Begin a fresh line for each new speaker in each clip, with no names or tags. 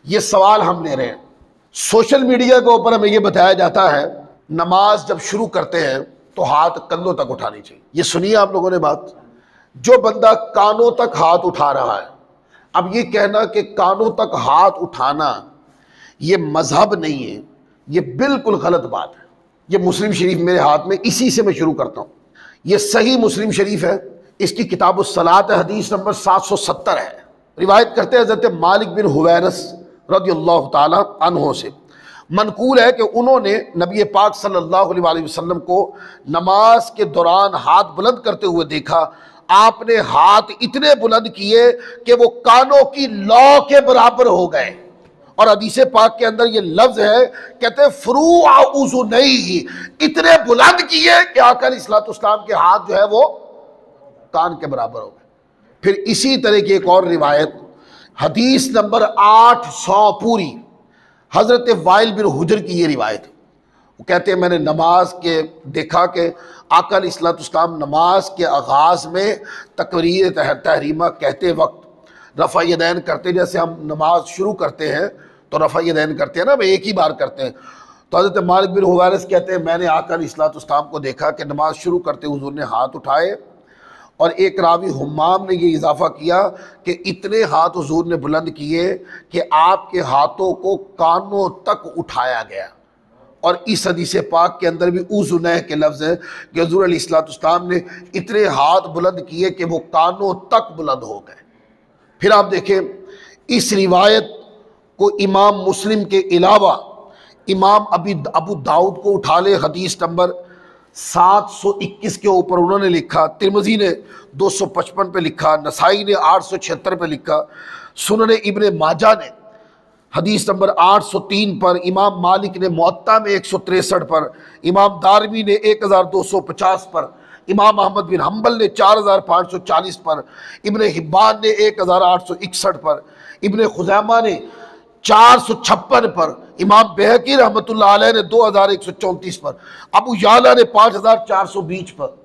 ये सवाल हम ले रहे हैं। सोशल मीडिया के ऊपर हमें ये बताया जाता है नमाज जब शुरू करते हैं तो हाथ कंधों तक उठानी चाहिए। ये सुनिए आप लोगों ने बात। जो बंदा कानों तक हाथ उठा रहा है, अब ये कहना कि कानों तक हाथ उठाना ये मजहब नहीं है, ये बिल्कुल गलत बात है। ये मुस्लिम शरीफ मेरे हाथ में, इसी से मैं शुरू करता हूँ। ये सही मुस्लिम शरीफ है, इसकी किताब सलात हदीस नंबर 770 है। रिवायत करते हैं हज़रत मालिक बिन हुवैरस रज़ियल्लाहु ताला अन्हो से मनकूल है कि उन्होंने नबी पाक सल्लल्लाहु अलैहि वसल्लम को नमाज के दौरान हाथ बुलंद करते हुए देखा। आपने हाथ इतने बुलंद किए कि वो कानों की लौ के बराबर हो गए। और हदीस पाक के अंदर ये लफ्ज है, कहते हैं फरू आउज़ु नहीं, इतने बुलंद किए कि आका अलैहिस्सलाम के हाथ जो है वो कान के बराबर हो गए। फिर इसी तरह की एक और रिवायत हदीस नंबर 800 पूरी, हजरत वाइल बिन हुजर की ये रिवायत। वो कहते हैं मैंने नमाज के देखा कि आका अलैहिस्सलाम नमाज के आगाज़ में तकबीर तहरीमा कहते वक्त रफ़ा यदैन करते, जैसे हम नमाज शुरू करते हैं तो रफ़ा यदैन करते हैं ना, एक ही बार करते हैं। तो हज़रत मालिक बिन हुवैरस कहते हैं मैंने आका अलैहिस्सलाम को देखा कि नमाज शुरू करते हुज़ूर ने हाथ उठाए, और एक रावी हुम्माम ने ये इजाफा किया कि इतने हाथ हुजूर ने बुलंद किए कि आपके हाथों को कानों तक उठाया गया। और इस हदीस पाक के अंदर भी उज़ुनह के लफ्ज़ हैं कि हुजूर अलैहिस्सलाम ने इतने हाथ बुलंद किए कि वो कानों तक बुलंद हो गए। फिर आप देखें इस रिवायत को इमाम मुस्लिम के अलावा इमाम अबू दाऊद को उठा ले, हदीस नंबर 721 के ऊपर उन्होंने लिखा, तिरमिज़ी ने 255 पे लिखा, नसाई ने 876 पे लिखा, सुनन इब्ने माजा ने हदीस नंबर 803 पर, इमाम मालिक ने मुअत्ता में 163 पर, इमाम दारमी ने 1250 पर, इमाम अहमद बिन हम्बल ने 4540 पर, इब्ने हिब्बान ने 1861 पर, इब्ने खुज़ैमा ने 456 पर, इमाम बैहकी रहमतुल्लाह अलैह ने 2134 पर, अबू याला ने 5420 पर,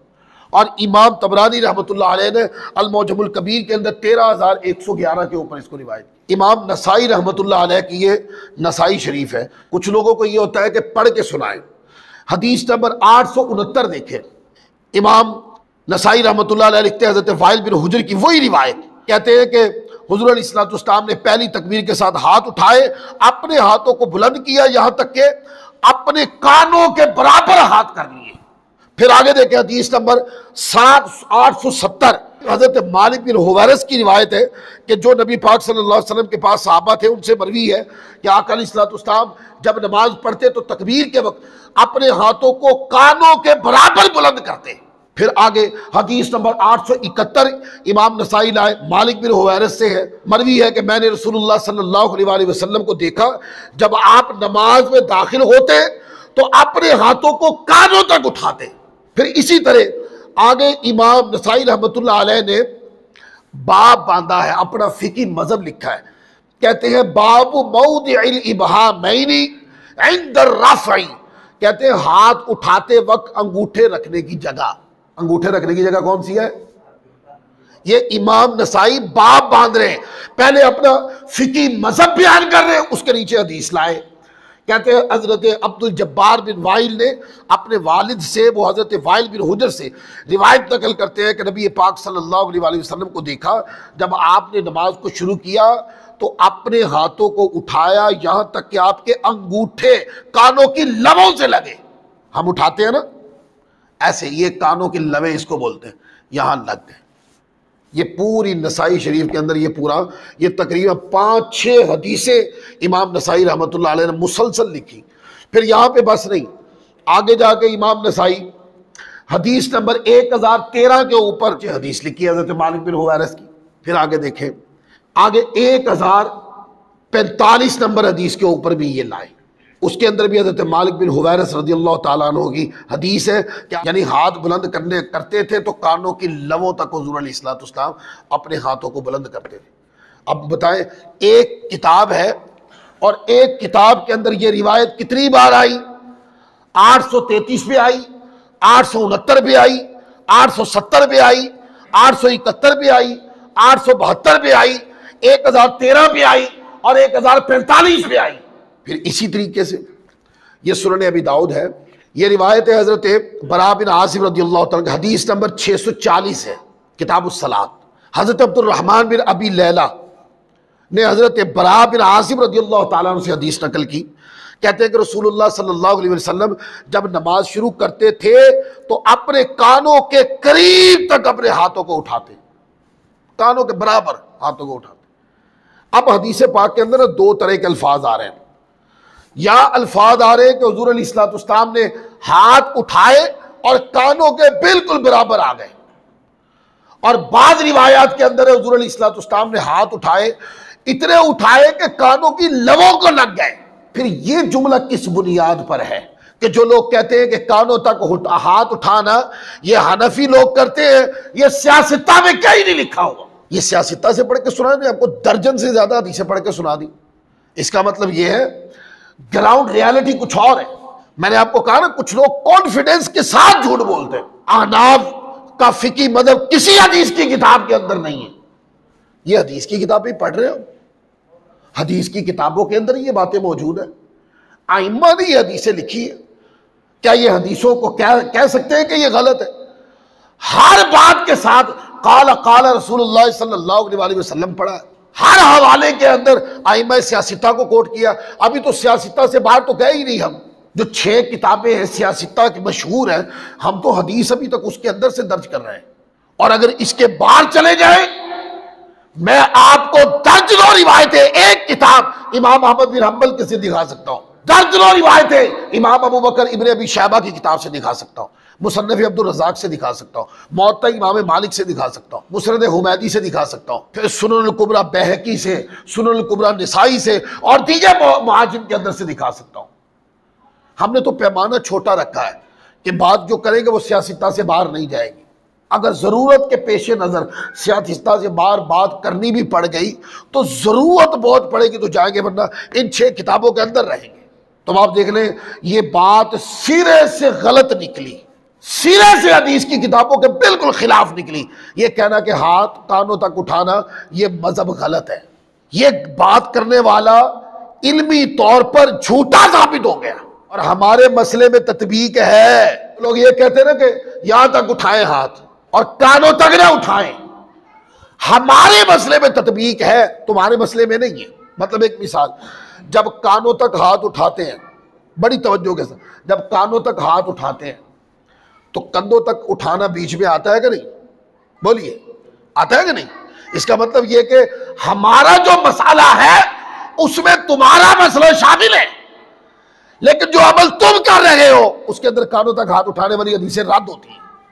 और इमाम तबरानी रहमतुल्लाह अलैह ने अल मौजमुल कबीर के अंदर 13111 के ऊपर इसको रिवायत। इमाम नसाई रहमतुल्लाह अलैह की ये नसाई शरीफ है। कुछ लोगों को ये होता है कि पढ़ के सुनाए। हदीस नंबर 869 देखें, इमाम नसाई रहमतुल्लाह अलैह लिखते हैं हज़रत वाइल बिन हुजर की वही रिवायत, कहते हैं कि हुज़ूर अलैहिस्सलाम ने पहली तकबीर के साथ हाथ उठाए, अपने हाथों को बुलंद किया, यहां तक कि अपने कानों के बराबर हाथ कर लिए। फिर आगे देखें हदीस नंबर 870 हजरत मालिक बिन हुवैरस की रिवायत है कि जो नबी पाक सल्लल्लाहु अलैहि वसल्लम के पास सहाबा थे उनसे मरवी है कि आका अलैहिस्सलाम जब नमाज पढ़ते तो तकबीर के वक्त अपने हाथों को कानों के बराबर बुलंद करते। फिर आगे हदीस नंबर 871 इमाम नसाई लाए, मालिक बिन हुवैरस से है, मरवी है कि मैंने रसूलुल्लाह सल्लल्लाहु अलैहि वसल्लम को देखा जब आप नमाज में दाखिल होते तो अपने हाथों को कानों तक उठाते। फिर इसी तरह आगे इमाम नसाई रहमतुल्लाह अलैह ने बाब बांधा है, अपना फिकी मजहब लिखा है, कहते हैं बाबु मौदिइल इबहामैनी इंद रफ़ई, कहते हैं हाथ उठाते वक्त अंगूठे रखने की जगह। अंगूठे रखने की जगह कौन सी है? ये इमाम नसाई बाब बांध रहे हैं, पहले अपना फिकी मजहब बयान कर रहे हैं, उसके नीचे हदीस लाए। कहते हैं हजरत अब्दुल जब्बार बिन वाइल ने अपने वालिद से, वो हजरत वाइल बिन हुजर से रिवायत नकल करते हैं कि नबी पाक सल्लल्लाहु अलैहि वसल्लम को देखा जब आपने नमाज को शुरू किया तो अपने हाथों को उठाया, यहाँ तक कि आपके अंगूठे कानों की लबों से लगे। हम उठाते हैं ना ऐसे, ये कानों की लबें इसको बोलते हैं, यहाँ लग गए। ये पूरी नसाई शरीफ के अंदर ये तकरीबन 5-6 हदीसें इमाम नसाई रहमतुल्लाह अलैह ने मुसलसल लिखी। फिर यहाँ पे बस नहीं, आगे जाके इमाम नसाई हदीस नंबर 1013 के ऊपर हदीस लिखी है हज़रत मालिक बिन हुवैरस की। फिर आगे देखें, आगे 1045 नंबर हदीस के ऊपर भी ये लाए, उसके अंदर भी हज़रत मालिक बिन हुवैरस रज़ियल्लाहु ताला अन्हु की हदीस है कि यानी हाथ बुलंद करते थे तो कानों की लबों तक हुज़ूर अलैहिस्सलाम अपने हाथों को बुलंद करते थे। अब बताएं, एक किताब है और एक किताब के अंदर ये रिवायत कितनी बार आई? 833 पे आई, 869 पे आई, 870 पे आई, 871 पे आई, 872 पे आई, 1013 पे आई और 1045 पे आई। फिर इसी तरीके से ये सुनन अबी दाऊद है, ये रिवायत है हजरत बरा बिन आसिम रदियल्लाहु तआला, हदीस नंबर 640 है, किताबुस सलात। हजरत अब्दुर्रहमान बिन अबी लैला ने हजरत बरा बिन आसिम रदियल्लाहु तआला से हदीस नकल की। कहते हैं कि रसूलुल्लाह सल्लल्लाहु अलैहि वसल्लम जब नमाज शुरू करते थे तो अपने कानों के करीब तक अपने हाथों को उठाते, कानों के बराबर हाथों को उठाते। अब हदीस पाक के अंदर दो तरह के अल्फाज आ रहे हैं। या अल्फाज आ रहे हैं कि हुजूर अलैहिस्सलाम ने हाथ उठाए और कानों के बिल्कुल बराबर आ गए, और बाद रिवायात के अंदर हुजूर अलैहिस्सलाम ने हाथ उठाए, इतने उठाए कि कानों की लबों को लग गए। फिर ये जुमला किस बुनियाद पर है कि जो लोग कहते हैं कि कानों तक हाथ उठाना ये हनफी लोग करते हैं, ये सियासता में कहीं नहीं लिखा हुआ। ये सियासता से पढ़ के सुना दी, आपको दर्जन से ज्यादा हदीसें पढ़ के सुना दी। इसका मतलब ये है ग्राउंड रियलिटी कुछ और है। मैंने आपको कहा ना, कुछ लोग कॉन्फिडेंस के साथ झूठ बोलते हैं। अहनाफ का फिकी मदहब किसी हदीस की किताब के अंदर नहीं है। ये हदीस की किताबें पढ़ रहे हो, हदीस की किताबों के अंदर ये बातें मौजूद है। आइम्मा ने ये हदीसें लिखी है, क्या ये हदीसों को क्या कह सकते हैं कि ये गलत है? हर बात के साथ काला रसूलुल्लाह सल्लल्लाहु अलैहि वसल्लम पढ़ा, हर हवाले के अंदर आइम्मा सियासता को कोट किया। अभी तो सियासता से बाहर तो गए ही नहीं हम। जो 6 किताबें हैं सियासता की मशहूर है, हम तो हदीस अभी तक उसके अंदर से दर्ज कर रहे हैं। और अगर इसके बाहर चले जाए, मैं आपको दर्जनों रिवायतें, एक किताब इमाम अहमद बिन हंबल के से दिखा सकता हूं, दर्जनों रिवायतें इमाम अबू बकर इब्न अबी शैबा की किताब से दिखा सकता हूं, मुसन्नफ अब्दुल रज़ाक से दिखा सकता हूं, मुअत्ता इमाम मालिक से दिखा सकता हूं, मुस्नद हुमैदी से दिखा सकता हूं, फिर सुनन कुबरा बैहकी से, सुनन कुबरा निसाई से और दीगर मुआजिम के अंदर से दिखा सकता हूं। हमने तो पैमाना छोटा रखा है कि बात जो करेंगे वो सियासता से बाहर नहीं जाएगी। अगर जरूरत के पेश नजर सियासता से बाहर बात करनी भी पड़ गई तो जरूरत बहुत पड़ेगी तो जाएंगे, वरना इन 6 किताबों के अंदर रहेंगे। तो आप देख लें, ये बात सिरे से गलत निकली, सिरे से हदीस की किताबों के बिल्कुल खिलाफ निकली। ये कहना कि हाथ कानों तक उठाना ये मजहब गलत है, ये बात करने वाला इल्मी तौर पर झूठा साबित हो गया। और हमारे मसले में तत्बीक है, लोग ये कहते हैं ना कि यहां तक उठाएं हाथ और कानों तक ना उठाएं। हमारे मसले में तत्बीक है, तुम्हारे मसले में नहीं है। मतलब एक मिसाल, जब कानों तक हाथ उठाते हैं, बड़ी तवज्जो के साथ, जब कानों तक हाथ उठाते हैं तो कंधों तक उठाना बीच में आता है कि नहीं? बोलिए, आता है कि नहीं? इसका मतलब यह कि हमारा जो मसाला है उसमें तुम्हारा मसला शामिल है, लेकिन जो अमल तुम कर रहे हो उसके अंदर कानों तक हाथ उठाने वाली हदीसें रद्द होती हैं।